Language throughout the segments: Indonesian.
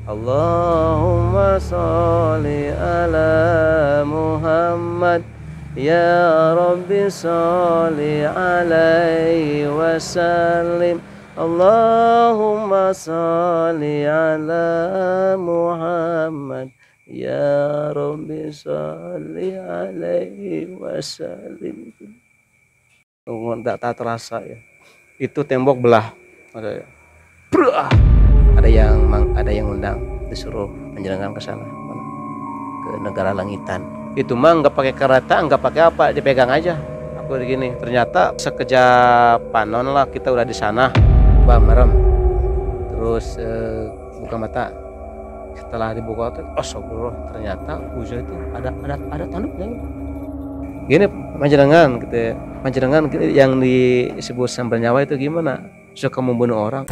Allahumma sholli ala Muhammad. Ya Rabbi sholli alaihi wasallim. Allahumma sholli ala Muhammad. Ya Rabbi sholli alaihi wasallim. Tak terasa ya. Itu tembok belah. Ada ya. Ada yang undang disuruh menjalankan ke sana, ke negara langitan. Itu mah nggak pakai kereta, nggak pakai apa, dipegang aja. Aku begini, ternyata sekejap panon lah kita udah di sana. Merem, terus buka mata. Setelah dibuka mata, astagfirullah, ternyata Uzo itu ada tanduknya. Gini panjenengan gitu ya. Panjenengan yang disebut sambar nyawa itu gimana? Suka membunuh orang.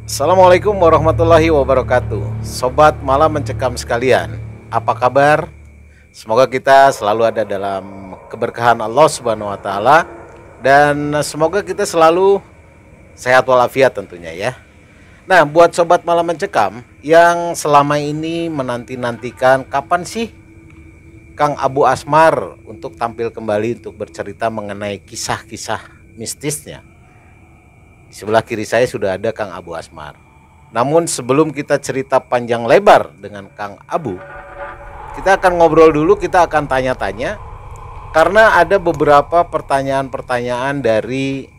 Assalamualaikum warahmatullahi wabarakatuh. Sobat Malam Mencekam sekalian, apa kabar? Semoga kita selalu ada dalam keberkahan Allah Subhanahu wa taala dan semoga kita selalu sehat walafiat tentunya ya. Nah, buat sobat Malam Mencekam yang selama ini menanti-nantikan kapan sih Kang Abu Asmar untuk tampil kembali untuk bercerita mengenai kisah-kisah mistisnya. Di sebelah kiri saya sudah ada Kang Abu Asmar. Namun sebelum kita cerita panjang lebar dengan Kang Abu, kita akan ngobrol dulu, kita akan tanya-tanya. Karena ada beberapa pertanyaan-pertanyaan dari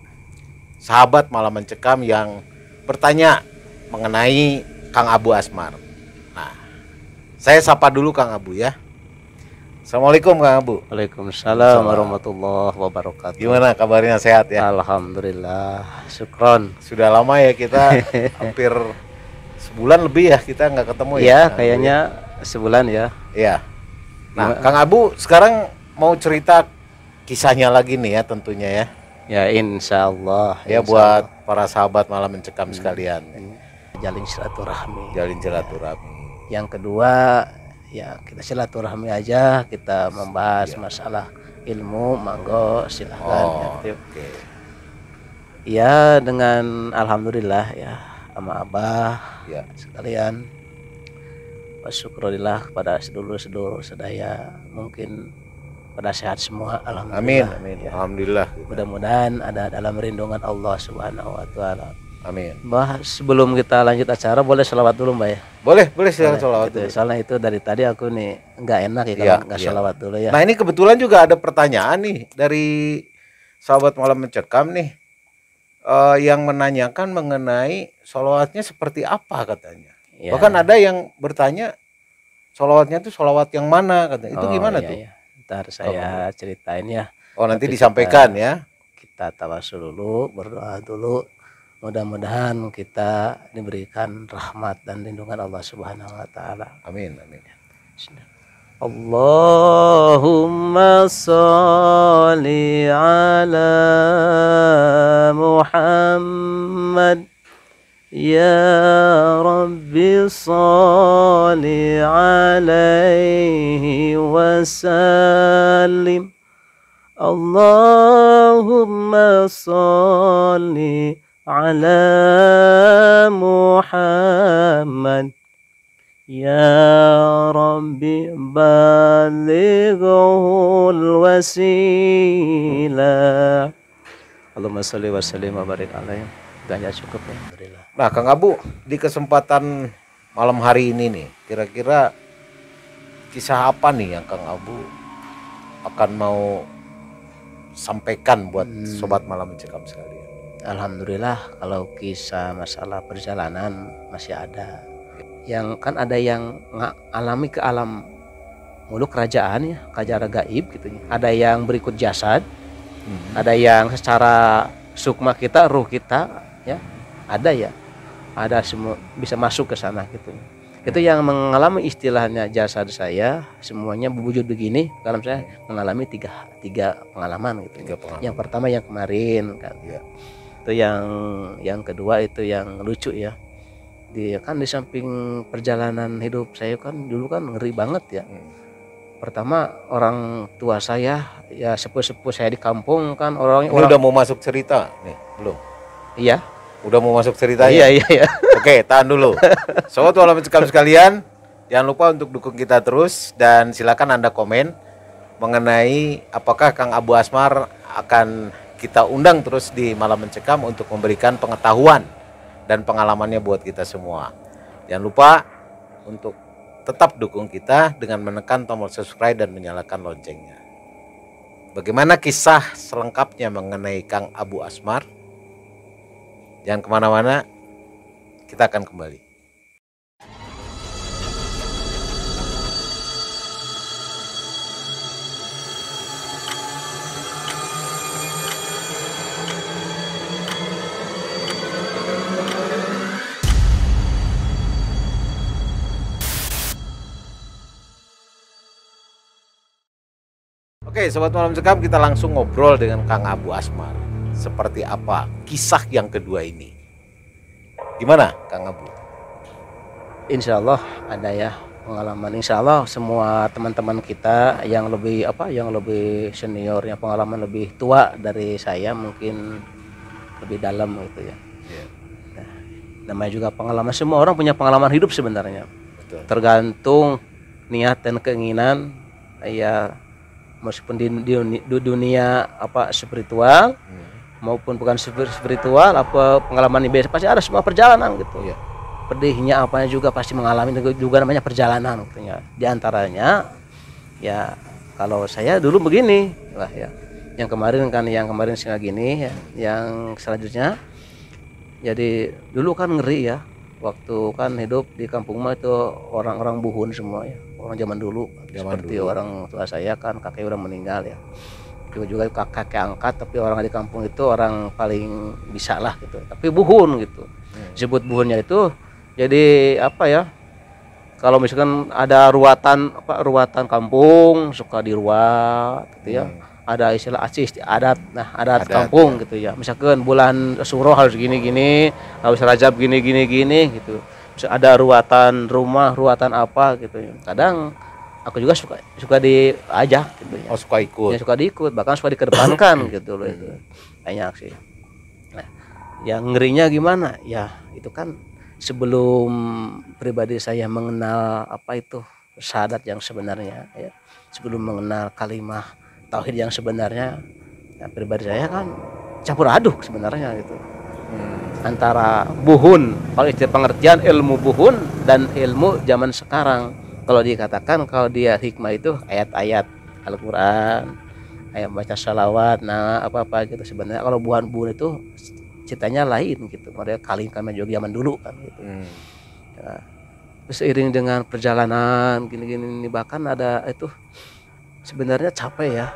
sahabat Malam Mencekam yang bertanya mengenai Kang Abu Asmar. Nah, saya sapa dulu Kang Abu ya. Assalamualaikum Kang Abu. Waalaikumsalam warahmatullahi wabarakatuh. Gimana kabarnya, sehat ya? Alhamdulillah, syukron. Sudah lama ya kita hampir sebulan lebih ya kita nggak ketemu ya? Iya, kayaknya sebulan ya. Iya. Nah, Kang Abu sekarang mau cerita kisahnya lagi nih ya tentunya ya. Ya insya Allah. Ya buat para sahabat Malam Mencekam sekalian. Jalin silaturahmi. Jalin silaturahmi. Yang kedua ya kita silaturahmi aja, kita membahas masalah ilmu, monggo silahkan. Oke. Ya dengan alhamdulillah ya sama abah Ya. sekalian. Wasyukurillah kepada sedulur-sedulur sedaya, mungkin pada sehat semua alhamdulillah. Amin. Ya. Alhamdulillah. Mudah-mudahan ada dalam lindungan Allah Subhanahu wa taala. Amin. Mbah, sebelum kita lanjut acara boleh sholawat dulu Mbah ya? Boleh silakan sholawat gitu. dulu. Soalnya itu dari tadi aku nih nggak enak ya kalau nggak sholawat dulu ya. Nah ini kebetulan juga ada pertanyaan nih dari sahabat Malam Mencekam nih yang menanyakan mengenai sholawatnya seperti apa katanya. Ya. Bahkan ada yang bertanya sholawatnya itu sholawat yang mana katanya. Itu gimana tuh? Iya. Ntar saya ceritain ya. Oh nanti disampaikan ya. Kita tawasul dulu, berdoa dulu. Mudah-mudahan kita diberikan rahmat dan lindungan Allah Subhanahu wa taala. Amin. Allahumma sholli ala Muhammad. Ya Rabbi sholli alaihi wasallim. Allahumma sholli ala Muhammad. Ya Rabbi balighul wasilah. Allahumma sholli wa sallim wa barik alaihi. Gak cukup ya. Alhamdulillah. Nah Kang Abu, di kesempatan malam hari ini nih, kira-kira kisah apa nih yang Kang Abu akan mau sampaikan buat sobat Malam Mencekam sekalian? Alhamdulillah kalau kisah masalah perjalanan masih ada. Yang kan ada yang alami ke alam muluk kerajaan ya, kerajaan gaib gitu ya. Ada yang berikut jasad, ada yang secara sukma kita, ruh kita ya, ada ya. Ada semua bisa masuk ke sana gitu. Itu yang mengalami istilahnya jasad saya semuanya berwujud begini. Kalau saya mengalami tiga pengalaman gitu. Tiga pengalaman. Yang pertama yang kemarin kan. Ya. Itu yang kedua itu yang lucu ya. Di samping perjalanan hidup saya kan dulu kan ngeri banget ya. Pertama orang tua saya ya sepuh-sepuh saya di kampung kan Ini udah mau masuk cerita nih, belum? Iya. Udah mau masuk cerita Iya, iya, iya. Oke, tahan dulu. Sobat Malam Mencekam sekalian, jangan lupa untuk dukung kita terus dan silakan Anda komen mengenai apakah Kang Abu Asmar akan kita undang terus di Malam Mencekam untuk memberikan pengetahuan dan pengalamannya buat kita semua. Jangan lupa untuk tetap dukung kita dengan menekan tombol subscribe dan menyalakan loncengnya. Bagaimana kisah selengkapnya mengenai Kang Abu Asmar? Jangan kemana-mana, kita akan kembali. Oke, Sobat Malam Mencekam, kita langsung ngobrol dengan Kang Abu Asmar. Seperti apa kisah yang kedua ini? Gimana Kang Abu? Insya Allah ada ya pengalaman. Insya Allah semua teman-teman kita yang lebih senior, yang pengalaman lebih tua dari saya mungkin lebih dalam gitu ya. Nah, namanya juga pengalaman, semua orang punya pengalaman hidup sebenarnya. Betul. Tergantung niat dan keinginan ya, meskipun di dunia spiritual maupun bukan spiritual, pengalaman biasa pasti ada, semua perjalanan gitu ya. Pedihnya apanya juga pasti mengalami, juga namanya perjalanan gitu ya. Di antaranya ya kalau saya dulu begini lah ya. Yang kemarin setengah gini ya. Yang selanjutnya jadi dulu kan ngeri ya. Waktu kan hidup di kampung mah itu orang-orang buhun semua ya. Orang zaman dulu. Seperti orang tua saya kan kakek udah meninggal ya. Juga kakek angkat, tapi orang di kampung itu orang paling bisa lah gitu, tapi buhun gitu. Disebut buhunnya itu jadi apa ya, kalau misalkan ada ruatan kampung suka diruat gitu ya. Ada istilah adat, nah adat kampung gitu ya. Misalkan bulan Suro harus gini-gini, harus Rajab gini-gini gitu. Bisa ada ruatan rumah, ruatan apa gitu ya. Kadang aku juga suka diajak gitu ya. Oh, suka ikut. Ya, suka diikut, bahkan suka dikedepankan gitu loh itu. Banyak sih. Nah, yang ngerinya gimana? Ya, itu kan sebelum pribadi saya mengenal apa itu syahadat yang sebenarnya ya. Sebelum mengenal kalimah tauhid yang sebenarnya, ya, pribadi saya kan campur aduk sebenarnya gitu. Antara buhun, kalau istilah pengertian ilmu buhun dan ilmu zaman sekarang. Kalau dikatakan kalau dia hikmah itu ayat-ayat Al-Quran, ayat baca salawat, nah apa-apa gitu. Sebenarnya kalau buhun itu ceritanya lain gitu. Mereka kami juga zaman dulu kan gitu. Ya. Terus seiring dengan perjalanan gini-gini bahkan ada itu sebenarnya capek ya.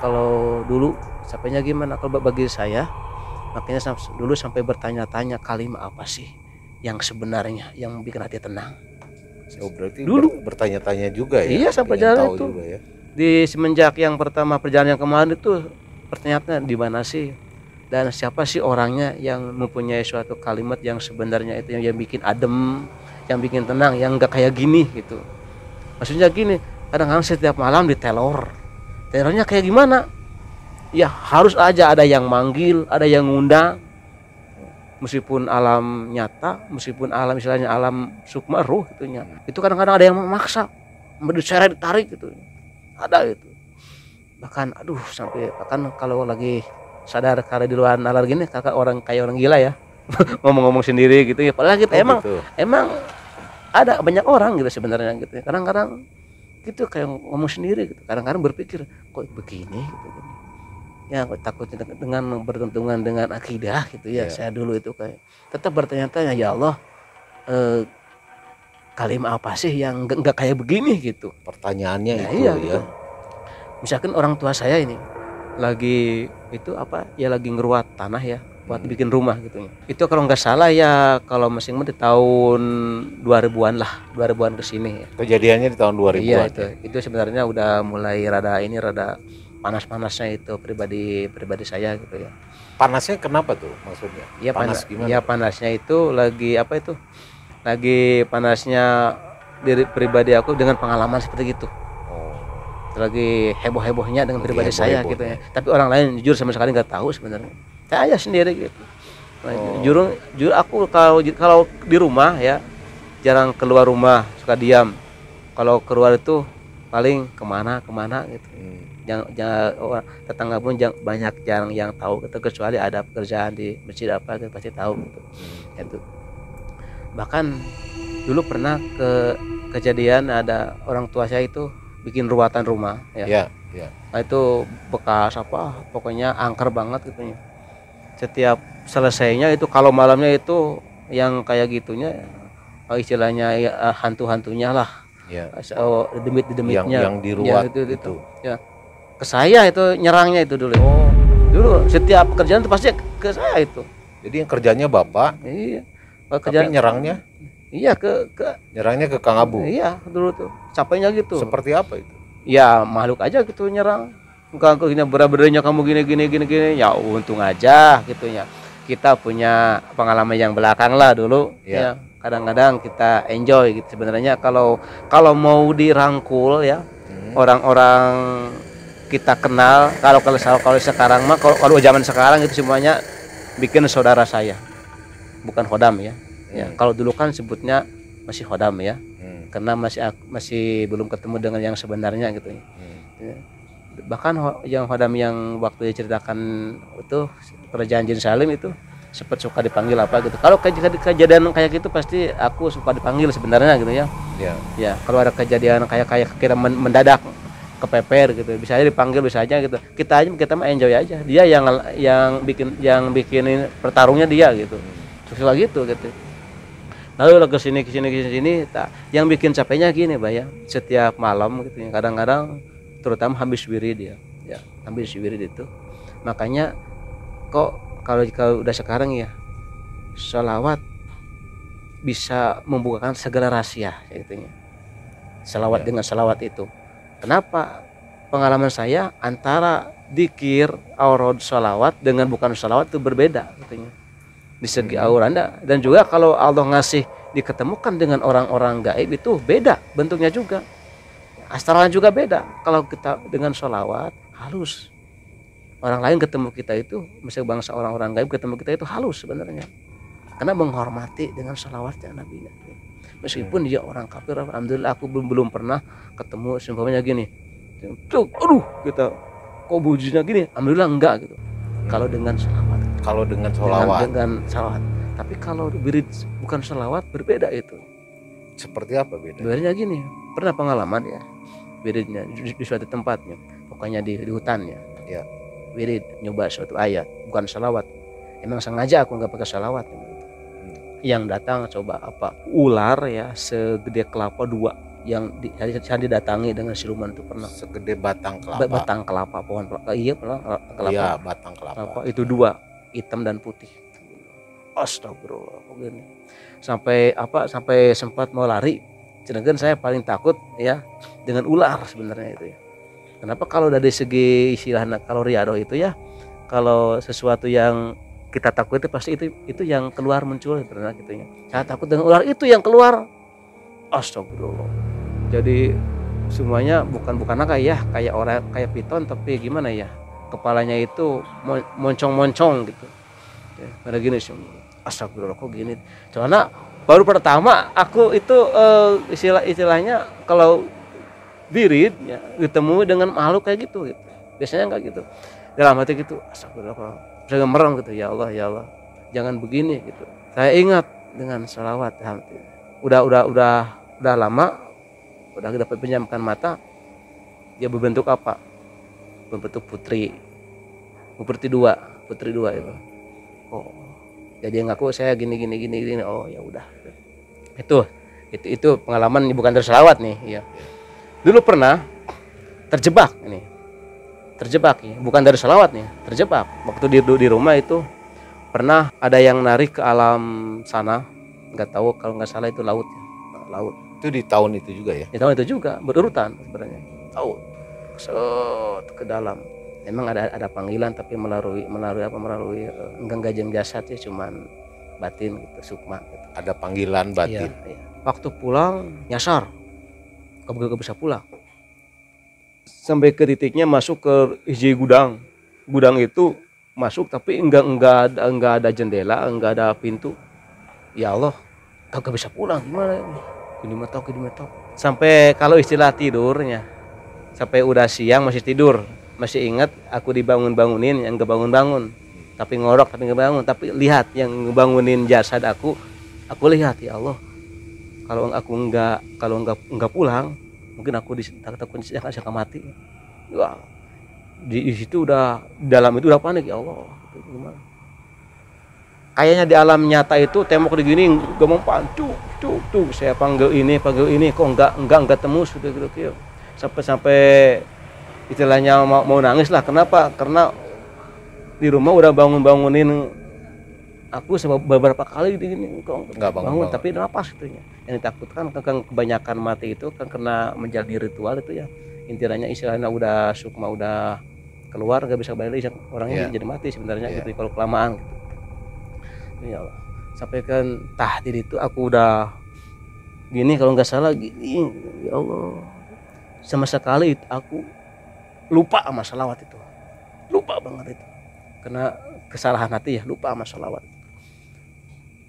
Kalau dulu capeknya gimana? Kalau bagi saya makanya dulu sampai bertanya-tanya kalimat apa sih yang sebenarnya yang bikin hati tenang. Oh, berarti dulu bertanya-tanya juga ya. Iya, sampai jalan itu juga ya. di semenjak yang pertama perjalanan yang kemarin itu pertanyaannya di mana sih dan siapa sih orangnya yang mempunyai suatu kalimat yang sebenarnya itu yang bikin adem, yang bikin tenang, yang enggak kayak gini gitu. Maksudnya gini, kadang-kadang setiap malam terornya kayak gimana ya, harus aja ada yang manggil, ada yang ngundang. Meskipun alam nyata, meskipun alam istilahnya alam sukma ruh gitunya, itu kadang-kadang ada yang memaksa, diseret ditarik gitu, ada itu. Bahkan aduh sampai bahkan kalau lagi sadar karena di luar nalar gini, kakak orang kayak orang gila ya, ngomong-ngomong sendiri gitu ya. Padahal kita emang ada banyak orang gitu sebenarnya gitu. Kadang-kadang gitu kayak ngomong sendiri gitu. Kadang-kadang berpikir kok begini gitu. Ya takutnya dengan bertentangan dengan akidah gitu ya. Saya dulu itu kayak tetap bertanya-tanya, ya Allah, kalimat apa sih yang enggak kayak begini gitu. Pertanyaannya nah, itu iya, ya. gitu. Misalkan orang tua saya ini lagi itu apa ya, lagi ngeruat tanah ya, buat bikin rumah gitu ya. Itu kalau nggak salah ya, kalau masing di tahun 2000-an lah, 2000-an ke sini ya. Kejadiannya di tahun 2000-an. Iya itu sebenarnya udah mulai rada panas-panasnya itu pribadi saya gitu ya. Panasnya kenapa tuh maksudnya? Iya Panas gimana? Iya panasnya itu lagi apa itu? Lagi panasnya diri pribadi aku dengan pengalaman seperti gitu. Oh. Lagi heboh-hebohnya dengan pribadi saya gitu ya. Tapi orang lain jujur sama sekali nggak tahu sebenarnya. Saya sendiri gitu. Nah, jujur aku kalau di rumah ya jarang keluar rumah, suka diam. Kalau keluar itu paling kemana gitu. Jangan tetangga pun banyak jarang yang tahu gitu, kecuali ada pekerjaan di masjid apa gitu pasti tahu gitu. Itu bahkan dulu pernah kejadian ada orang tua saya itu bikin ruatan rumah ya. Nah, itu bekas apa pokoknya angker banget gitu ya. Setiap selesainya itu kalau malamnya itu yang kayak gitunya istilahnya ya, hantu-hantunya lah ya. Demitnya yang diruat ya, itu ya ke saya itu nyerangnya itu dulu. Dulu setiap pekerjaan itu pasti ke saya itu. Jadi yang kerjanya bapak. Iya. Tapi nyerangnya? Iya nyerangnya ke Kang Abu. Iya dulu tuh capeknya gitu. Seperti apa itu? Ya makhluk aja gitu nyerang. Bukan gini berat-beratnya kamu gini. Ya untung aja gitunya. Kita punya pengalaman yang belakang lah dulu. Ya. Kadang-kadang kita enjoy gitu sebenarnya kalau mau dirangkul ya orang-orang kita kenal kalau sekarang mah kalau zaman sekarang itu semuanya bikin saudara saya bukan khodam ya. Kalau dulu kan sebutnya masih khodam ya karena masih belum ketemu dengan yang sebenarnya gitu ya. Bahkan yang khodam yang waktu diceritakan itu kerajaan Jin Salim itu sempat suka dipanggil apa gitu. Kalau kejadian kayak gitu pasti aku suka dipanggil sebenarnya gitu ya. Ya kalau ada kejadian kayak kita mendadak kepeper gitu bisa aja dipanggil bisa aja gitu kita mah enjoy aja dia yang bikinin pertarungnya dia gitu suka gitu lalu kesini yang bikin capeknya gini Mbak ya setiap malam gitu ya kadang-kadang terutama habis wirid ya habis wirid itu makanya kok kalau udah sekarang ya sholawat bisa membukakan segala rahasia gitu ya sholawat dengan sholawat itu. Kenapa? Pengalaman saya antara dikir, aurad, sholawat dengan bukan sholawat itu berbeda katanya. Di segi auranda dan juga kalau Allah ngasih diketemukan dengan orang-orang gaib itu beda bentuknya juga. Astralnya juga beda. Kalau kita dengan sholawat halus. Orang lain ketemu kita itu, misalnya bangsa orang-orang gaib ketemu kita itu halus sebenarnya. Karena menghormati dengan sholawatnya Nabi. Meskipun dia orang kafir, alhamdulillah aku belum pernah ketemu simpomnya gini. Aduh, kita kok bujunya gini, alhamdulillah enggak gitu. Kalau dengan sholawat. Dengan sholawat. Tapi kalau wirid bukan sholawat berbeda itu. Seperti apa bedanya? Wiridnya gini, pernah pengalaman ya. Wiridnya di suatu tempatnya, pokoknya di hutannya. Ya. Wirid nyoba suatu ayat, bukan sholawat. Emang sengaja aku nggak pakai sholawat. Yang datang coba apa ular ya segede kelapa 2 yang didatangi dengan siluman itu pernah segede batang kelapa pohon kelapa kelapa batang kelapa itu 2 hitam dan putih. Astagfirullah begini sampai sempat mau lari sedangkan saya paling takut ya dengan ular sebenarnya itu ya. Kenapa kalau dari segi istilahnya kalau riado itu ya kalau sesuatu yang kita takut itu pasti itu yang keluar muncul pernah gitu ya. Saya takut dengan ular itu yang keluar. Astagfirullah. Jadi semuanya bukan kayak orang kayak piton tapi gimana ya? Kepalanya itu moncong-moncong gitu. Ya, pada gini sih. Astagfirullah kok gini. Soalnya baru pertama aku itu istilahnya kalau wirid ya ketemu dengan makhluk kayak gitu. Biasanya enggak gitu. Dalam hati gitu, astagfirullah. Saya merem gitu, ya Allah jangan begini gitu. Saya ingat dengan sholawat udah lama udah dapat penjamkan mata dia berbentuk apa berbentuk putri dua itu jadi ngaku saya gini oh ya udah itu pengalaman bukan dari sholawat nih ya dulu pernah terjebak ya bukan dari sholawat nih terjebak waktu di rumah itu Pernah ada yang narik ke alam sana, nggak tahu, kalau nggak salah itu laut ya. Laut. Itu di tahun itu juga ya? Di tahun itu juga berurutan sebenarnya. Laut. Set ke dalam. Memang ada panggilan, tapi melalui enggak jeng jasad ya, cuman batin gitu, sukma gitu. Ada panggilan batin. Iya. Waktu pulang nyasar, gak bisa pulang. Sampai ke titiknya masuk ke hiji gudang. Gudang itu masuk tapi enggak ada jendela, enggak ada pintu. Ya Allah, kagak bisa pulang, gimana ini? Gini mah sampai kalau istilah tidurnya, sampai udah siang masih tidur, masih ingat aku dibangunin yang bangun, tapi ngorok tapi nggak bangun, tapi lihat yang ngebangunin jasad aku lihat, ya Allah, kalau enggak pulang, mungkin aku takut akan mati. Wah, di situ udah, dalam itu udah panik, ya Allah, gimana? Kayaknya di alam nyata itu tembok digini gampang tuh saya panggil ini kok enggak temu sudah gitu. Sampai istilahnya mau nangis lah. Kenapa? Karena di rumah udah bangunin aku beberapa kali gini kok enggak bangun, tapi napas gitu ya. Yang ditakutkan kan kebanyakan mati itu kan karena menjalani ritual itu ya. Intinya istilahnya udah sukma udah keluar, enggak bisa balik lagi, orangnya jadi mati sebenarnya gitu kalau kelamaan gitu. Ya Allah, sampai kan tahdir itu aku udah gini, kalau nggak salah gini, ya Allah, sama sekali aku lupa sama salawat itu, lupa banget itu, karena kesalahan hati ya, lupa sama salawat.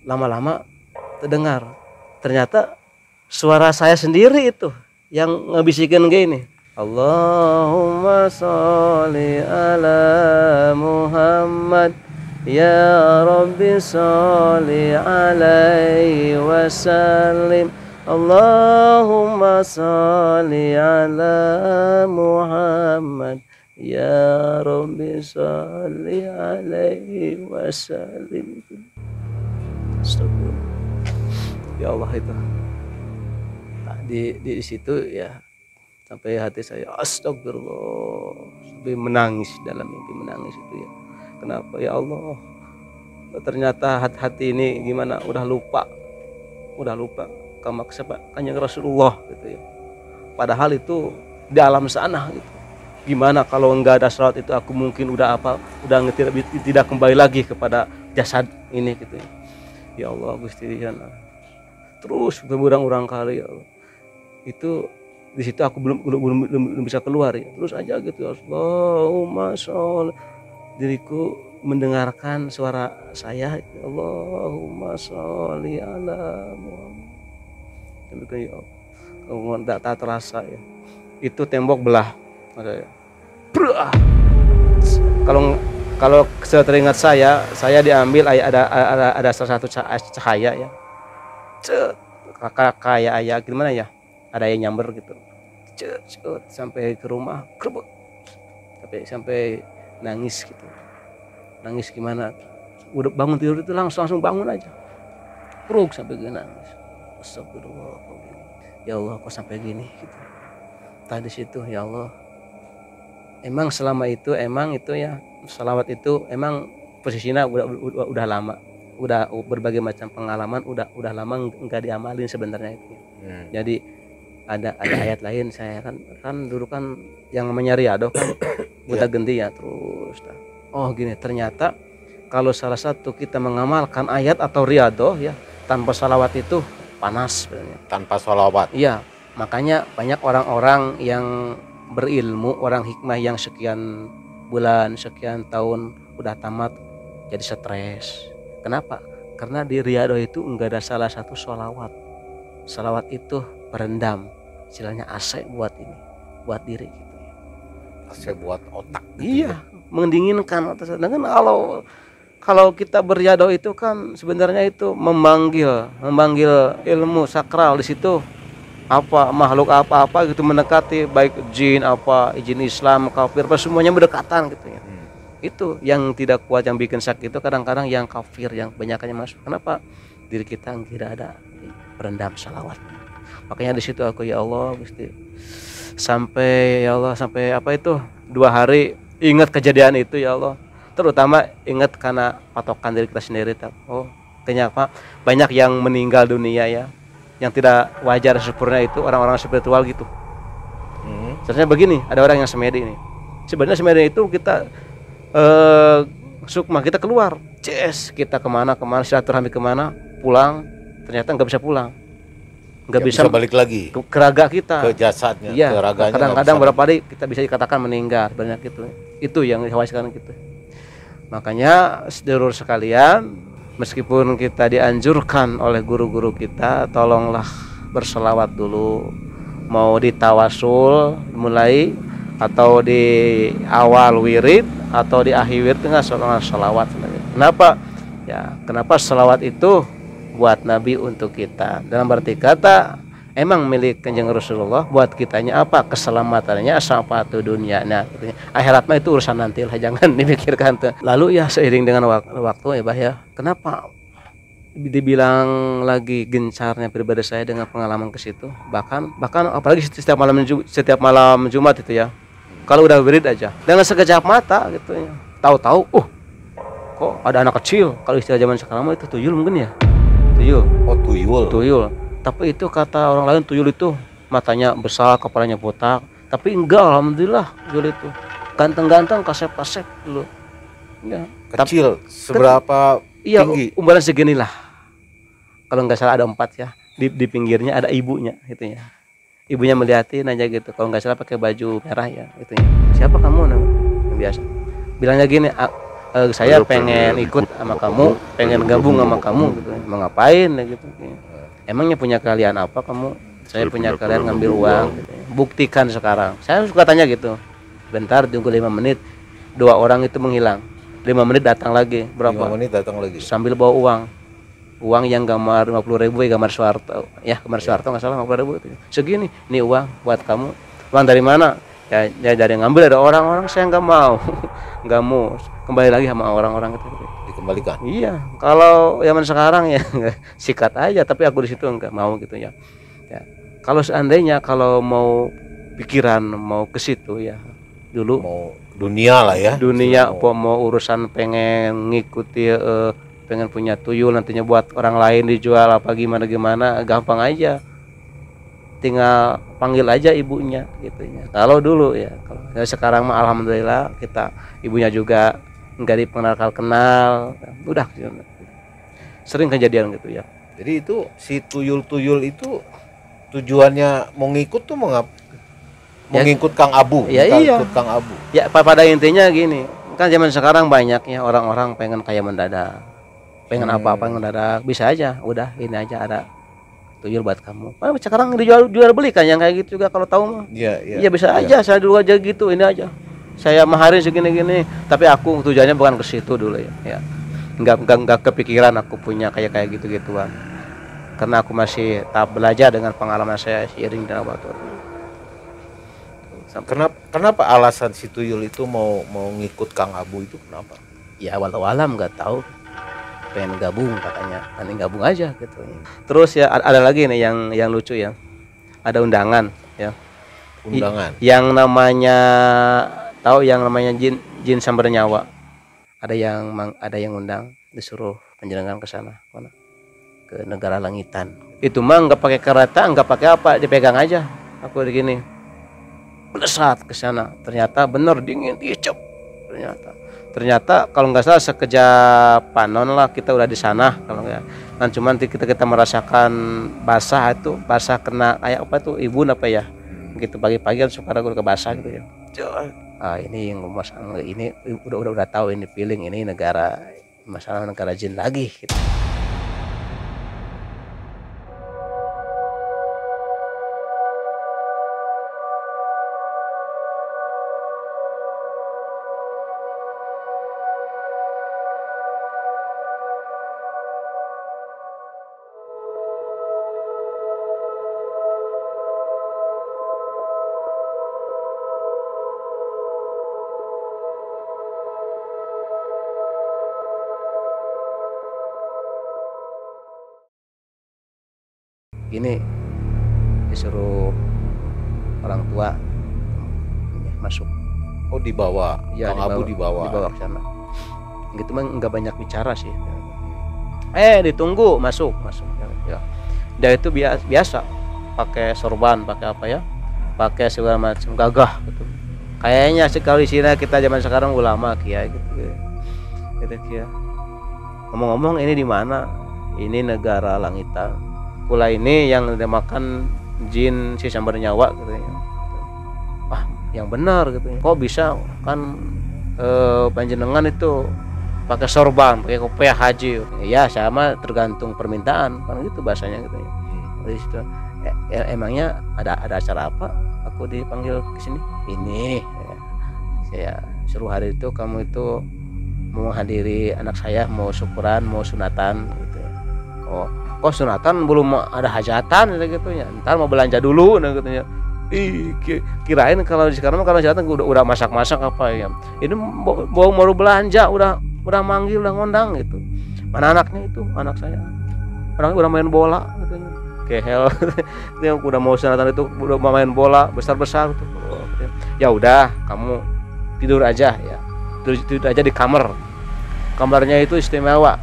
Lama-lama terdengar, ternyata suara saya sendiri itu yang ngebisikin gini, Allahumma sholli ala Muhammad, Ya Rabbi sholli alaihi wasallim, Allahumma sholli ala Muhammad, Ya Rabbi sholli alaihi wasallim. Astagfirullah. Ya Allah, itu di situ ya, sampai hati saya astagfirullah, sampai menangis, dalam mimpi menangis itu ya. Kenapa ya Allah? Ternyata hati ini gimana, udah lupa sama Kanjeng Rasulullah gitu ya. Padahal itu di alam sana gitu. Gimana kalau enggak ada salat itu, aku mungkin udah tidak kembali lagi kepada jasad ini gitu ya. Ya Allah Gusti ya. Terus berurang-urang kali ya Allah. Itu di situ aku belum bisa keluar ya. Terus aja gitu, Allahumma sholli, diriku mendengarkan suara saya, Allahumma sholli ala Muhammad. Demikian ya Allah, tak terasa ya. Itu tembok belah saya. Kalau seteringat saya diambil ada salah satu cahaya ya. Kayak ayah gimana ya? Ada yang nyamber gitu. Sampai ke rumah, sampai nangis gitu. Nangis gimana, udah bangun tidur itu langsung bangun aja, kruk sampai gini nangis. Astagfirullah, ya Allah kok sampai gini gitu. Tadi situ ya Allah, emang selama itu ya salawat itu emang posisinya udah lama, udah berbagai macam pengalaman, udah lama nggak diamalin sebenarnya itu. Jadi ada ayat lain, saya kan dulu kan yang namanya riyadhah kan udah ganti ya terus. Oh gini, ternyata kalau salah satu kita mengamalkan ayat atau riyadhah ya tanpa salawat itu panas sebenarnya. Tanpa salawat. Iya, makanya banyak orang-orang yang berilmu, orang hikmah yang sekian bulan, sekian tahun udah tamat jadi stres. Kenapa? Karena di riyadhah itu enggak ada salah satu salawat. Salawat itu perendam, istilahnya AC buat ini, buat diri gitu ya. AC buat otak gitu. Iya, mendinginkan. Sedangkan kalau kita beribadah itu kan sebenarnya itu memanggil ilmu sakral di situ, apa makhluk apa gitu mendekati, baik jin jin Islam, kafir, semuanya berdekatan gitu ya. Itu yang tidak kuat, yang bikin sakit itu kadang-kadang yang kafir, yang kebanyakannya masuk. Kenapa? Diri kita tidak ada perendam salawat. Makanya di situ aku ya Allah Gusti, sampai ya Allah, sampai 2 hari ingat kejadian itu ya Allah. terutama ingat karena patokan diri kita sendiri. Oh, ternyata banyak yang meninggal dunia ya, yang tidak wajar sempurna itu orang-orang spiritual gitu. Sebenarnya begini, ada orang yang semedi ini. Sebenarnya semedi itu kita sukma kita keluar, kita kemana silaturahmi kemana, pulang ternyata nggak bisa pulang, nggak bisa balik lagi ke raga kita, ke jasadnya, iya, ke raganya. Kadang-kadang berapa hari kita bisa dikatakan meninggal, banyak itu yang dikhawatirkan gitu. Makanya sedulur sekalian, meskipun kita dianjurkan oleh guru-guru kita, tolonglah berselawat dulu, mau ditawasul mulai atau di awal wirid atau di akhir wirid dengan selawat. Kenapa? Ya, kenapa selawat itu buat Nabi untuk kita. Dalam arti kata emang milik Kanjeng Rasulullah, buat kitanya apa? Keselamatannya syafaatu dunia. Nah, akhirat mah itu urusan nanti lah, jangan dipikirkan tuh. Lalu ya seiring dengan waktu ya Bah ya, kenapa dibilang lagi gencarnya pribadi saya dengan pengalaman ke situ, bahkan apalagi setiap malam Jumat itu ya, kalau udah wirid aja dengan sekejap mata gitu ya, tahu-tahu kok ada anak kecil, kalau istilah zaman sekarang mah itu tuyul mungkin ya, tuyul. Tapi itu kata orang lain tuyul itu matanya besar, kepalanya botak, tapi enggak, alhamdulillah tuyul itu ganteng-ganteng, kasep-kasep dulu ya. Kecil seberapa iya, tinggi? umbaran segini lah. Kalau nggak salah ada 4 ya. Di pinggirnya ada ibunya gitu ya. Ibunya melihatin aja gitu. Kalau nggak salah pakai baju merah ya gitu ya. Siapa kamu? Biasa. Bilangnya gini, saya pengen ikut sama kamu, pengen gabung sama kamu gitu. Mau ngapain gitu. Emangnya punya kalian apa kamu? Saya punya kalian ngambil uang gitu. Buktikan sekarang. Saya suka tanya gitu. Bentar, tunggu 5 menit. 2 orang itu menghilang. 5 menit datang lagi. Berapa? 5 menit datang lagi. Sambil bawa uang yang gambar 50.000 ya, gambar Soeharto ya, gambar Soeharto nggak salah 50.000 itu. Segini, ini uang buat kamu. Uang dari mana? Ya dari yang ngambil ada orang-orang, saya nggak mau. Nggak mau, kembali lagi sama orang-orang itu. Dikembalikan. Iya, kalau zaman sekarang ya sikat aja, tapi aku di situ nggak mau gitu ya. Ya. Kalau seandainya kalau mau pikiran mau ke situ ya, dulu mau dunia lah ya. Dunia mau urusan pengen ngikuti pengen punya tuyul nantinya buat orang lain dijual apa gimana gampang aja, tinggal panggil aja ibunya gitu ya. Kalau dulu ya, kalau sekarang mah alhamdulillah kita ibunya juga nggak kenal, udah sering kejadian gitu ya. Jadi itu si tuyul itu tujuannya mau ngikut tuh mau ngikut Kang Abu, ya, iya. Ikut Kang Abu. Ya pada intinya gini, kan zaman sekarang banyak ya orang-orang pengen kaya mendadak, pengen apa-apa mendadak, bisa aja, udah ini aja ada tuyul buat kamu. Sekarang dijual beli kan yang kayak gitu juga kalau tahu mah. Iya bisa aja, saya dulu aja gitu, ini aja. Saya maharin segini-gini, tapi aku tujuannya bukan ke situ dulu ya. Enggak kepikiran aku punya kayak gitu-gituan. Karena aku masih tahap belajar dengan pengalaman saya seiring dengan waktu. Kenapa alasan si tuyul itu mau ngikut Kang Abu itu kenapa? Ya walau alam nggak tahu, pengen gabung katanya, nanti gabung aja gitu. Terus ya ada lagi nih yang lucu ya, ada undangan ya. Undangan. Yang namanya jin sambar nyawa. Ada yang undang, disuruh penjelengan ke sana, mana? Ke negara langitan. Itu mah nggak pakai kereta, nggak pakai apa, dipegang aja. Aku begini, melesat ke sana. Ternyata bener dingin, icep. Ternyata kalau nggak salah sekejap panon lah kita udah di sana. Kalau nggak, kan cuman kita merasakan basah kena kayak apa tuh ibun apa ya? Gitu pagi-pagi kan suka ragu ke basah gitu ya. Ini yang masalah ini udah tahu ini feeling ini masalah negara jin lagi gitu. Gini disuruh orang tua masuk. Oh dibawa, Ya, Kang Abu dibawa ke sana. gitu mah nggak banyak bicara sih. Ditunggu masuk ya. Dia itu biasa pakai sorban, pakai apa ya, pakai segala macam gagah gitu. Kayaknya sekali sini kita zaman sekarang ulama kiai gitu ya. Ngomong-ngomong ini di mana? Ini negara langitan. Kula ini yang dinamakan jin si sambar nyawa katanya. Wah, yang benar gitu. Kok bisa kan panjenengan itu pakai sorban, pakai kopiah haji. Ya, sama tergantung permintaan, kan gitu bahasanya gitu ya. Di situ emangnya ada acara apa? Aku dipanggil ke sini. Ini ya. Saya suruh hari itu kamu itu mau hadiri anak saya, mau syukuran, mau sunatan gitu. Oh, kok sunatan belum ada hajatan gitu ya. Ntar mau belanja dulu gitu ya. Kirain kalau sekarang kalau hajatan udah masak-masak apa ya. Ini baru belanja udah manggil, udah ngondang gitu. Mana anaknya itu? Anak saya. Anaknya udah main bola katanya. Kehel. Dia udah mau sunatan itu udah main bola besar-besar gitu. Ya udah, kamu tidur aja ya. Tidur aja di kamar. Kamarnya itu istimewa.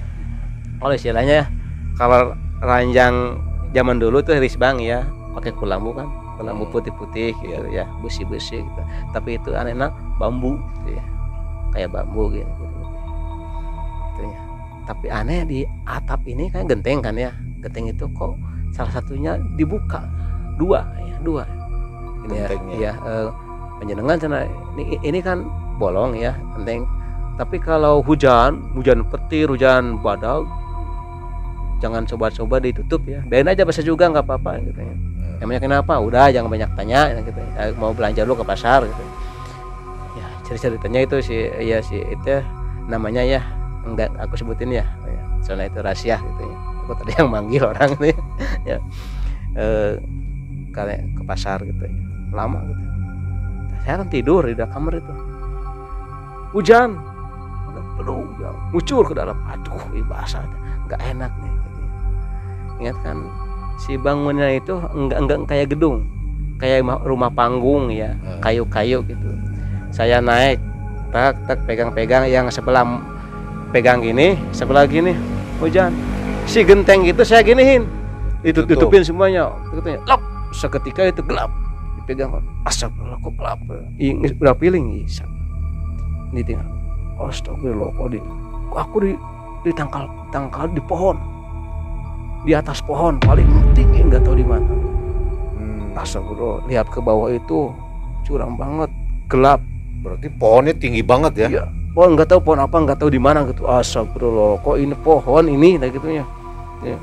Oleh istilahnya kalau ranjang zaman dulu tuh risbang ya, pakai kulambu kan, kulambu putih-putih gitu ya, besi-besi gitu. Tapi itu anehnya bambu gitu ya. Kayak bambu gitu. Ya. Tapi aneh di atap ini kan genteng kan ya. Genteng itu kok salah satunya dibuka dua. Ini ya, panjenengan sana ini kan bolong ya, genteng. Tapi kalau hujan petir, hujan badai, jangan coba-coba ditutup ya. Biarin aja basah juga nggak apa-apa gitu ya. Emangnya kenapa? Udah jangan banyak tanya gitu ya. Mau belanja dulu ke pasar gitu. Ya, ceritanya itu itu namanya ya, enggak aku sebutin ya. Soalnya itu rahasia gitu ya. Aku tadi yang manggil orang gitu ya. Ke pasar gitu ya. Lama gitu. Saya kan tidur di dalam kamar itu. Hujan. Aduh, ya, ngucur ke dalam. Aduh, basah, nggak enak nih. Ingat kan, si bangunnya itu enggak kayak gedung, kayak rumah panggung ya, kayu-kayu gitu. Saya naik, tak pegang-pegang, yang sebelah pegang gini, sebelah gini, hujan. Si genteng itu saya giniin, itu tutupin semuanya. Lop, seketika itu gelap, dipegang. Astagfirullah, kok gelap? Udah piling, ini tinggal. Astagfirullah, aku ditangkal di pohon, di atas pohon paling tinggi, nggak tahu di mana. Astagfirullah, lihat ke bawah itu curam banget, gelap. Berarti pohonnya tinggi banget ya? Iya, pohon nggak tahu pohon apa, nggak tahu di mana gitu. Astagfirullah, kok ini pohon ini, nah gitunya. Ya.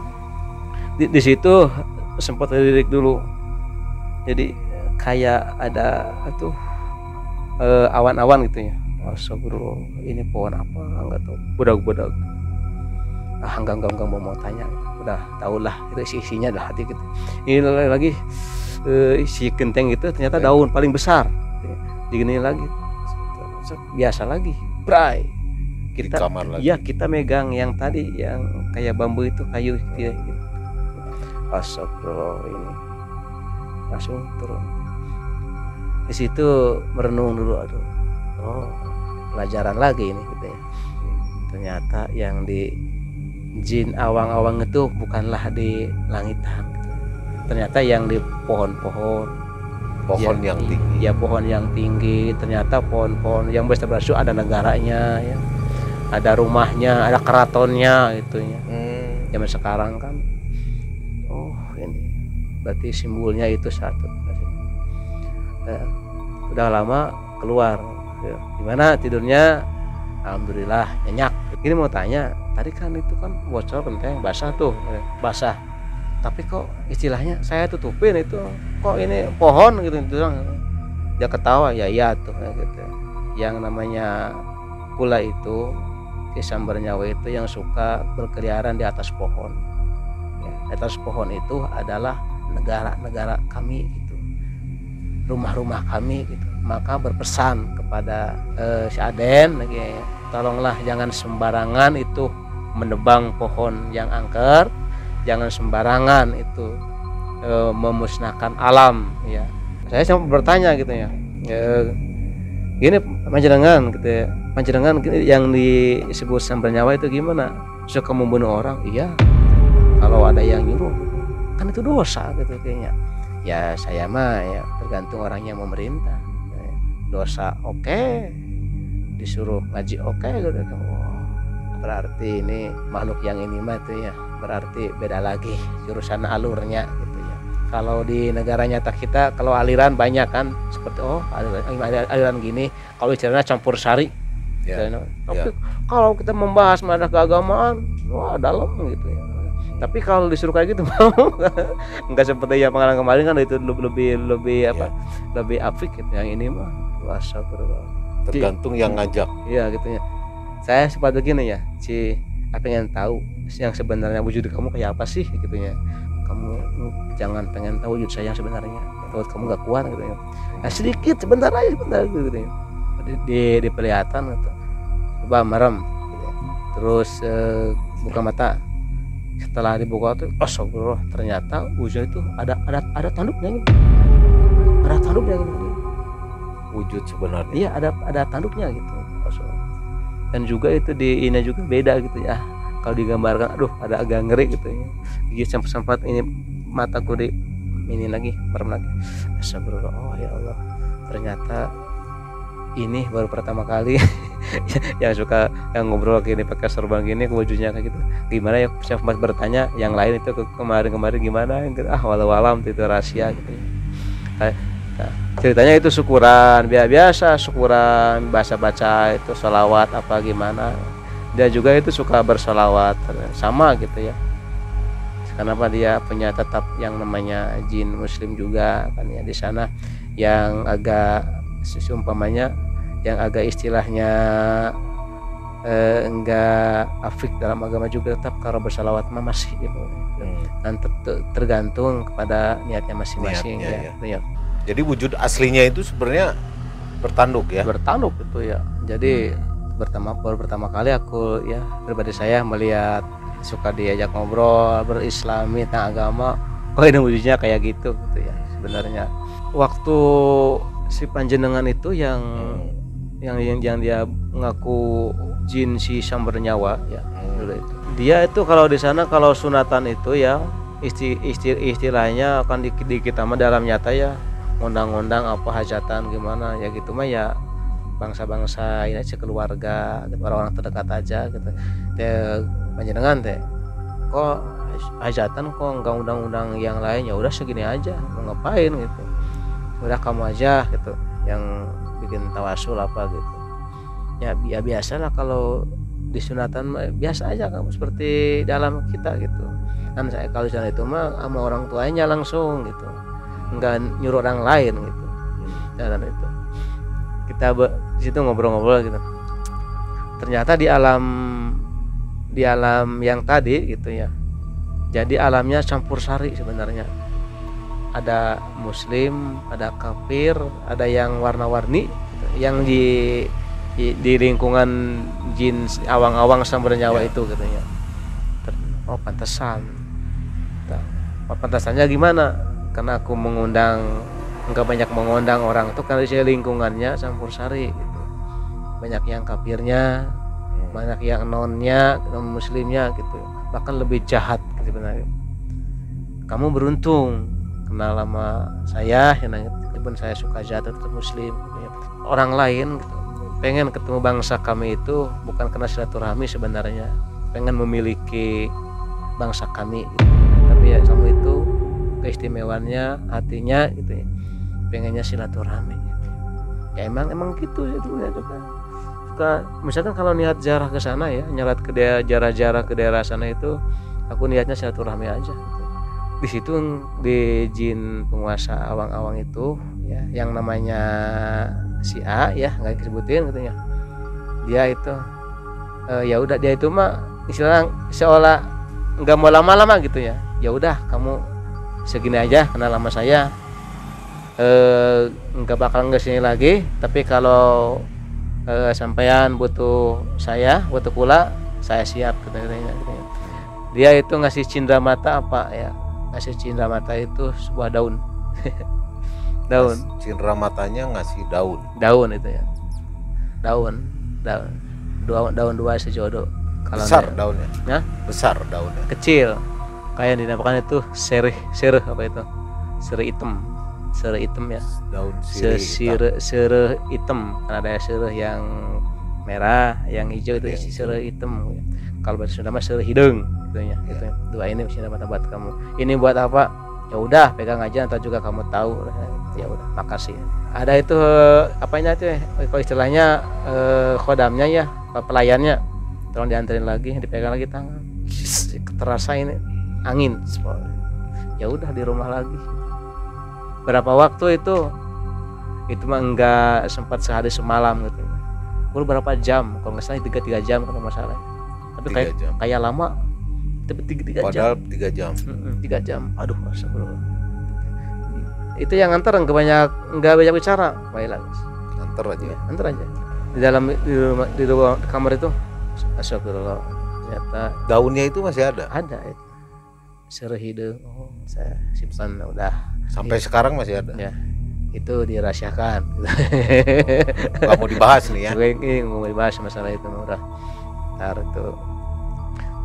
Di situ sempat lirik dulu. Jadi kayak ada awan-awan gitu ya. Astagfirullah, ini pohon apa? Enggak tahu. Budak-budak. Enggak mau tanya. Udah tahulah itu isinya dah hati gitu. Ini lagi si genteng itu ternyata daun paling besar. Digini lagi. Biasa lagi. Bray. Kita iya, kita megang yang tadi yang kayak bambu itu, kayu gitu. Astagfirullah, ini. Langsung turun. Di situ merenung dulu, aduh. Oh, pelajaran lagi ini gitu ya. Ternyata yang di jin awang-awang itu bukanlah di langitan gitu. Ternyata yang di pohon-pohon yang tinggi. Ya, pohon yang tinggi. Ternyata pohon-pohon yang berasal ada negaranya ya. Ada rumahnya, ada keratonnya gitu ya. Zaman sekarang kan. Oh, ini berarti simbolnya itu satu. Udah lama keluar. Gimana tidurnya? Alhamdulillah nyenyak. Ini mau tanya, tadi kan itu kan bocor genteng basah tuh, basah. Tapi kok istilahnya saya tutupin itu, kok ini pohon gitu. Dia ketawa, ya iya tuh gitu. Yang namanya kula itu, si sambar nyawa itu yang suka berkeliaran di atas pohon. Ya, di atas pohon itu adalah negara kami gitu, rumah-rumah kami gitu. Maka berpesan kepada si Aden lagi ya, tolonglah jangan sembarangan itu menebang pohon yang angker, jangan sembarangan itu memusnahkan alam ya. Saya sempat bertanya gitu ya, gini panjenengan gitu ya, panjenengan yang disebut sambar nyawa itu gimana? Suka membunuh orang? Iya. Kalau ada yang nyuruh, kan itu dosa gitu kayaknya. Ya saya mah ya tergantung orang yang memerintah. Dosa oke, disuruh ngaji oke gitu. Wah, berarti ini makhluk yang ini mah tuh ya, berarti beda lagi jurusan alurnya gitu ya. Kalau di negara nyata kita, kalau aliran banyak kan, seperti aliran gini, kalau istilahnya campur sari. Ya. Tapi kalau kita membahas masalah keagamaan, wah dalam gitu ya. Tapi kalau disuruh kayak gitu mau nggak seperti yang pengalaman kemarin kan itu lebih apa? Lebih afik gitu. Yang ini mah luasa Tergantung yang ngajak. Iya gitu ya. Saya sempat begini ya, pengen tahu yang sebenarnya wujud kamu kayak apa sih gitu ya. Kamu jangan pengen tahu wujud saya yang sebenarnya. Kalau kamu nggak kuat gitu ya. Nah, sedikit sebentar gitu ya. Diperlihatkan gitu. Coba merem gitu ya. Terus buka mata. Setelah dibuka tuh, astagfirullah, ternyata wujud itu ada tanduknya gitu. Ada tanduknya gitu. Wujud sebenarnya. Iya, ada tanduknya gitu. Dan juga itu di ini juga beda gitu ya. Kalau digambarkan, aduh, ada agak ngeri gitu ya. Gigi sempat ini mataku di ini lagi, merem lagi. Astagfirullah, oh ya Allah. Ternyata ini baru pertama kali yang suka yang ngobrol gini pakai serban gini wujudnya kayak gitu. Gimana ya, saya sempat bertanya yang lain itu kemarin gimana, walau alam itu rahasia gitu ya. Nah, ceritanya itu syukuran biasa, syukuran baca itu sholawat apa gimana. Dia juga itu suka bersholawat sama gitu ya. Kenapa dia punya tetap yang namanya jin muslim juga kan ya, di sana yang agak seumpamanya yang agak istilahnya enggak afik dalam agama juga tetap kalau bersalawat mah masih gitu. Dan tergantung kepada niatnya masing-masing ya. Jadi wujud aslinya itu sebenarnya bertanduk ya. Bertanduk itu ya. Jadi baru pertama kali aku ya pribadi saya melihat suka diajak ngobrol berislami tentang agama. Oh ini wujudnya kayak gitu ya sebenarnya. Waktu si panjenengan itu yang dia ngaku jin si sambar nyawa ya dulu itu. Dia itu kalau di sana kalau sunatan itu ya istilahnya akan di kita mah dalam nyata ya ngundang-ngundang apa hajatan gimana ya gitu mah ya bangsa-bangsa ini aja keluarga gitu, orang-orang terdekat aja gitu. Panjenengan kok hajatan kok nggak undang-undang yang lain, ya udah segini aja mau ngapain gitu. Udah kamu aja gitu yang bikin tawasul apa gitu ya biasalah kalau di sunatan biasa aja kamu seperti dalam kita gitu kan. Saya kalau sana itu mah sama orang tuanya langsung gitu, nggak nyuruh orang lain gitu. Dan itu kita di situ ngobrol-ngobrol gitu, ternyata di alam yang tadi gitu ya, jadi alamnya campur sari sebenarnya. Ada muslim, ada kafir, ada yang warna-warni gitu. Yang di lingkungan jin awang-awang sambar nyawa itu katanya. Oh pantesan. Pantesannya gimana? Karena aku enggak banyak mengundang orang itu karena di lingkungannya campur sari gitu. Banyak yang kafirnya, banyak yang non muslimnya gitu. Bahkan lebih jahat gitu sebenarnya. Kamu beruntung kenal sama saya, meskipun saya suka jatuh tetap muslim. Orang lain gitu, pengen ketemu bangsa kami itu bukan karena silaturahmi sebenarnya, pengen memiliki bangsa kami gitu. Tapi ya kamu itu keistimewaannya hatinya gitu ya, pengennya silaturahmi gitu. Ya emang gitu itu ya juga. Misalkan kalau niat jarah ke sana ya, nyerat ke jarah ke daerah sana itu, aku niatnya silaturahmi aja gitu. Di situ di jin penguasa awang-awang itu ya yang namanya si A ya nggak disebutin gitu ya, dia itu ya udah dia itu mah istilahnya seolah nggak mau lama-lama gitu ya. Ya udah kamu segini aja kenal sama saya, nggak bakal ngesini lagi, tapi kalau sampean butuh saya, butuh pula saya siap gitu ya. Dia itu ngasih cindera mata apa ya, ngasih cindera mata itu sebuah daun. Daun. Cindera matanya ngasih daun itu ya, daun daun dua sejodo. Kalau Besar daunnya. ya, Besar daunnya. kecil. Kayak dinamakan itu sereh apa itu? Sereh hitam ya. Daun sirih hitam. Sereh hitam. Kan ada sereh yang merah, yang hijau itu Yang sereh hitam. Kalau bahasa Sunda mah sereh hidung gitu ya. Gitu. Dua ini mesti dapat buat kamu. Ini buat apa? Ya udah, pegang aja, ntar juga kamu tahu. Ya udah, makasih. Ada itu apanya itu kalau istilahnya khodamnya ya, pelayannya. Tolong dianterin lagi, dipegang lagi tangan. Terasa ini angin. Ya udah di rumah lagi. Berapa waktu itu mah enggak sempat sehari semalam gitu. Baru berapa jam, kalau nggak salah 3 jam kalau masalah. Tapi 3 jam. kayak lama. Tapi 3 jam. Padahal 3 jam. 3 jam. Aduh, astagfirullah. Itu yang nganter enggak banyak bicara. Baiklah. Antar aja. Ya, antar aja. Di rumah kamar itu astagfirullah. Ternyata Daunnya itu masih ada. ada itu. Sereh hidung. Oh, saya simpan udah. Sampai sekarang masih ada. Ya. Itu dirahasiakan. Gak mau dibahas nih ya. Ini mau dibahas masalah itu udah. Ntar itu.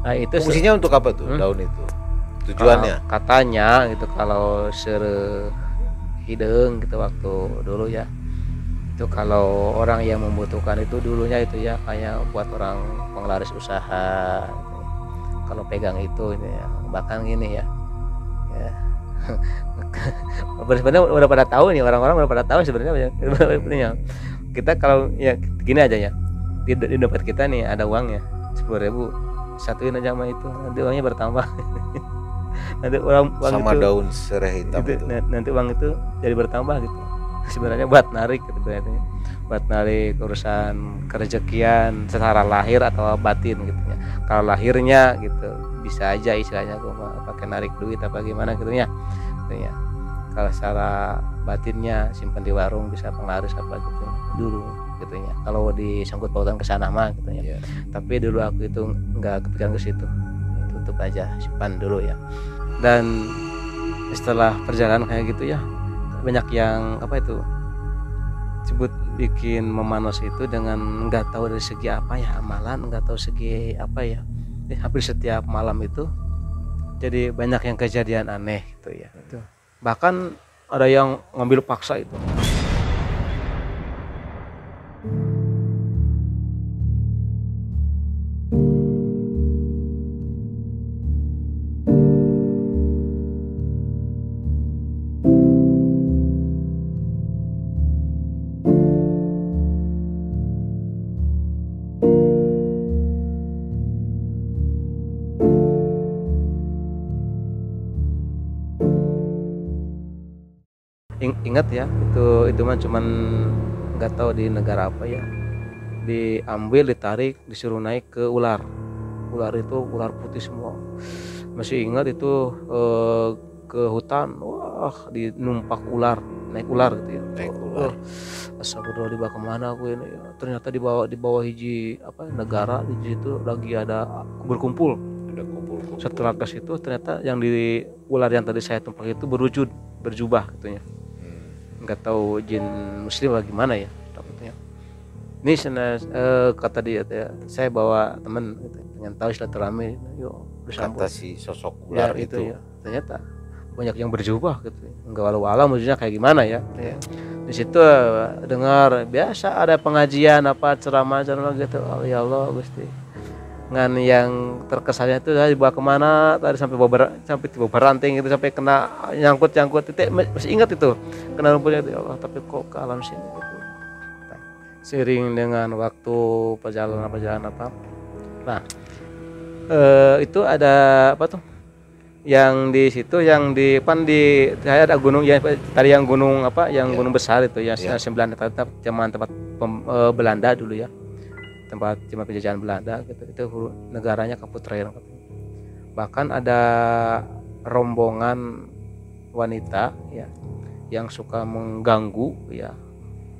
Nah, itu Fungsinya untuk apa tuh daun itu? Tujuannya? Katanya gitu kalau sereh hidung gitu waktu dulu ya. Itu kalau orang yang membutuhkan itu dulunya itu ya kayak buat orang penglaris usaha. Kalau pegang itu ini ya, bahkan gini ya. Ya. Sebenarnya udah pada tahu nih, orang-orang udah pada tahu sebenarnya ya. Kita kalau ya gini aja ya. Di dompet kita nih ada uangnya 10.000, satuin aja sama itu, nanti uangnya bertambah. Nanti uang Sama itu, daun sereh hitam itu. nanti uang itu jadi bertambah gitu. Sebenarnya buat narik gitu berarti. Buat narik urusan kerezekian secara lahir atau batin gitu ya. Kalau lahirnya gitu bisa aja istilahnya gue pakai narik duit apa gimana gitu ya. Kalau secara batinnya simpan di warung bisa penglaris apa gitu dulu gitu ya. Kalau disangkut pautan ke sana mah gitu ya. Yeah. Tapi dulu aku itu nggak kepikiran ke situ. Tutup aja, simpan dulu ya. Dan setelah perjalanan kayak gitu ya, banyak yang apa itu sebut bikin memanos itu dengan nggak tahu dari segi apa ya amalan, nggak tahu segi apa ya. Hampir setiap malam itu jadi banyak yang kejadian aneh gitu ya. Itu. Bahkan ada yang ngambil paksa itu. Ingat ya, itu mah cuman nggak tahu di negara apa ya, diambil, ditarik, disuruh naik ke ular itu ular putih semua. Masih ingat itu ke hutan, wah dinumpak ular, naik ular gitu ya. Naik ular. Astagfirullah, dibawa kemana aku ini? Ternyata di bawah hiji apa negara di situ lagi ada berkumpul. Ada kumpul-kumpul. Setelah ke situ ternyata yang di ular yang tadi saya tumpak itu berjubah gitunya. Nggak tahu jin muslim atau gimana ya takutnya. Ini kata dia ya, saya bawa teman gitu, pengen tahu silaturahmi, yuk bersambut. Kata si sosok ular Ya, itu. ya. Ternyata banyak yang berjubah gitu, nggak walau-walau maksudnya kayak gimana ya. Di situ dengar biasa ada pengajian apa ceramah gitu. Oh, ya Allah Gusti. Ngan yang terkesannya itu dibawa kemana tadi sampai tiba ranting itu sampai kena nyangkut itu masih ingat itu kena rumputnya itu ya Allah, tapi kok ke alam sini gitu. Seiring dengan waktu perjalanan apa nah itu ada apa tuh yang di situ yang di saya ada gunung ya tadi yang gunung apa yang gunung besar itu ya 9 zaman tempat Belanda dulu ya, tempat cuma penjajahan Belanda gitu. Itu negaranya Kaputren. Bahkan ada rombongan wanita ya yang suka mengganggu ya.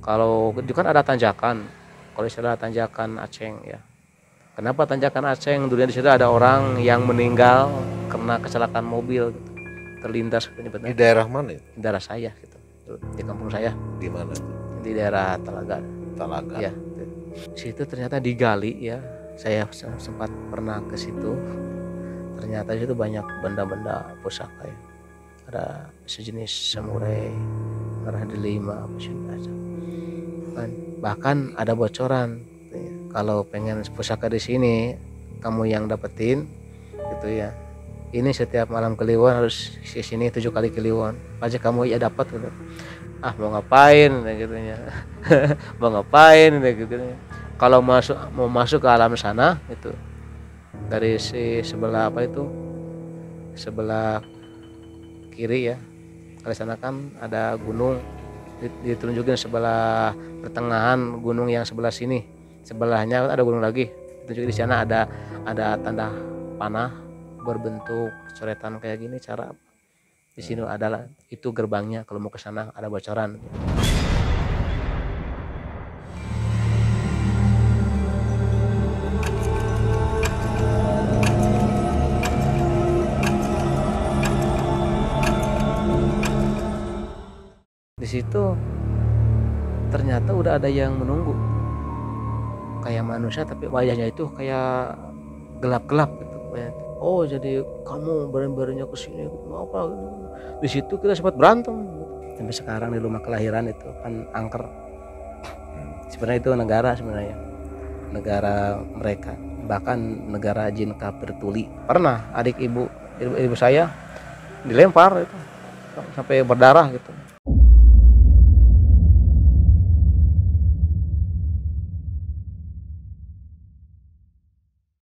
Kalau itu kan ada tanjakan, kalau istilah tanjakan Aceh ya. Kenapa tanjakan Aceh? Dulunya di situ ada orang yang meninggal karena kecelakaan mobil gitu. Terlindas penyebabnya. Di daerah mana itu? Di daerah saya gitu. Di kampung saya. Di mana? Di daerah Talaga. Talaga. Ya. Situ ternyata digali ya. Saya sempat pernah ke situ. Ternyata itu banyak benda-benda pusaka ya. Ada sejenis samurai, merah delima, bahkan ada bocoran. Kalau pengen pusaka di sini, kamu yang dapetin gitu ya. Ini setiap malam Kliwon harus ke sini 7 kali Kliwon. Aja kamu ya dapat gitu. Ah mau ngapain gitu ya. Mau ngapain gitu ya. Kalau mau masuk ke alam sana itu dari sebelah apa itu? Sebelah kiri ya. Di sana kan ada gunung, ditunjukin sebelah pertengahan gunung yang sebelah sini. Sebelahnya ada gunung lagi. Ditunjukin di sana ada tanda panah berbentuk coretan kayak gini. Cara di sini adalah itu gerbangnya, kalau mau ke sana ada bocoran. Di situ ternyata udah ada yang menunggu, kayak manusia tapi wajahnya itu kayak gelap-gelap gitu. Oh jadi kamu berani-beraninya kesini mau apa? Di situ kita sempat berantem. Sampai sekarang di rumah kelahiran itu kan angker. Sebenarnya itu negara mereka, bahkan negara jin kafir tuli. Pernah adik ibu saya dilempar itu sampai berdarah gitu.